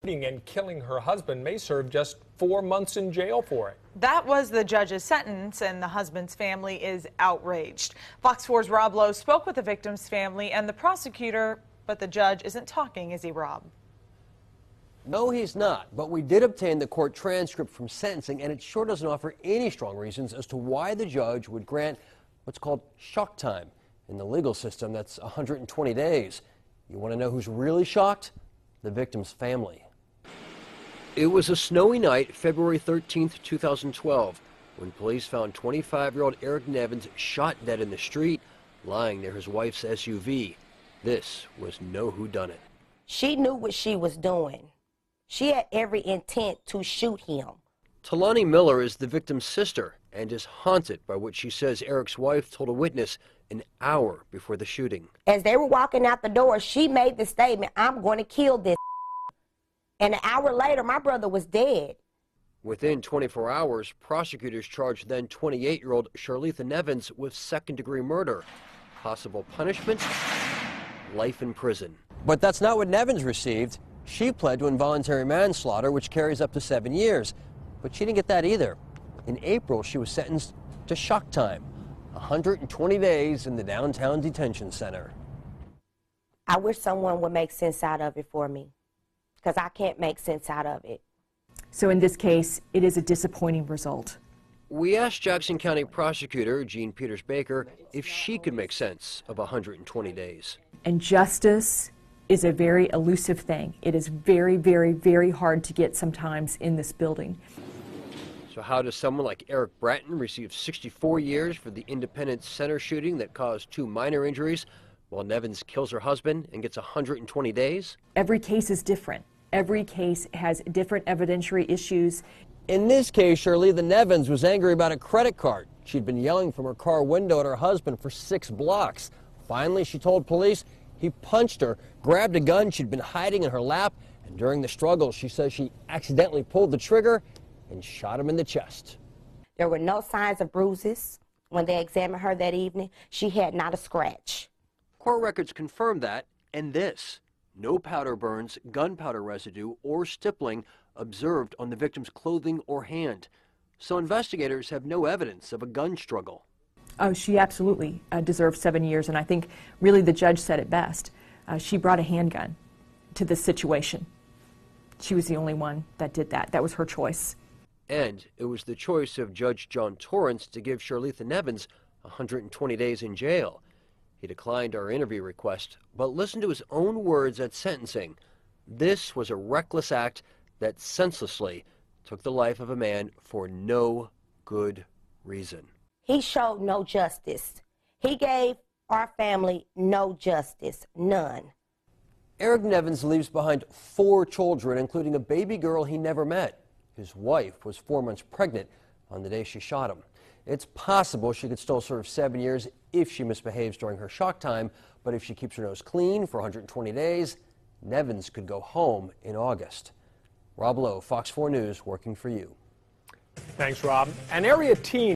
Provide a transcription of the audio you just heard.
and killing her husband may serve just 4 months in jail for it. That was the judge's sentence, and the husband's family is outraged. Fox 4's Rob Lowe spoke with the victim's family and the prosecutor, but the judge isn't talking, is he, Rob? No, he's not, but we did obtain the court transcript from sentencing, and it sure doesn't offer any strong reasons as to why the judge would grant what's called shock time. In the legal system, that's 120 days. You want to know who's really shocked? The victim's family. It was a snowy night, February 13th, 2012, when police found 25-year-old Eric Nevins shot dead in the street, lying near his wife's SUV. This was no whodunit. She knew what she was doing. She had every intent to shoot him. Talani Miller is the victim's sister and is haunted by what she says Eric's wife told a witness an hour before the shooting. As they were walking out the door, she made the statement, "I'm going to kill this." And an hour later, my brother was dead. Within 24 hours, prosecutors charged then 28-year-old Charletha Nevins with second-degree murder. Possible punishment? Life in prison. But that's not what Nevins received. She pled to involuntary manslaughter, which carries up to 7 years. But she didn't get that either. In April, she was sentenced to shock time, 120 days in the downtown detention center. I wish someone would make sense out of it for me, because I can't make sense out of it. So in this case, it is a disappointing result. We asked Jackson County Prosecutor Jean Peters Baker if she could make sense of 120 days. And justice is a very elusive thing. It is very, very, very hard to get sometimes in this building. So how does someone like Eric Bratton receive 64 years for the Independence Center shooting that caused 2 minor injuries, while Nevins kills her husband and gets 120 days? Every case is different. Every case has different evidentiary issues. In this case, Charletha Nevins was angry about a credit card. She'd been yelling from her car window at her husband for 6 blocks. Finally, she told police he punched her, grabbed a gun she'd been hiding in her lap, and during the struggle, she says she accidentally pulled the trigger and shot him in the chest. There were no signs of bruises. When they examined her that evening, she had not a scratch. Court records confirm that, and this. No powder burns, gunpowder residue, or stippling observed on the victim's clothing or hand. So investigators have no evidence of a gun struggle. Oh, she absolutely deserves 7 years, and I think really the judge said it best. She brought a handgun to this situation. She was the only one that did that. That was her choice. And it was the choice of Judge John Torrance to give Charletha Nevins 120 days in jail. He declined our interview request, but listen to his own words at sentencing. This was a reckless act that senselessly took the life of a man for no good reason. He showed no justice. He gave our family no justice, none. Eric Nevins leaves behind 4 children, including a baby girl he never met. His wife was 4 months pregnant on the day she shot him. It's possible she could still serve 7 years if she misbehaves during her shock time, but if she keeps her nose clean for 120 days, Nevins could go home in August. Rob Lowe, Fox 4 News, working for you. Thanks, Rob. An area teen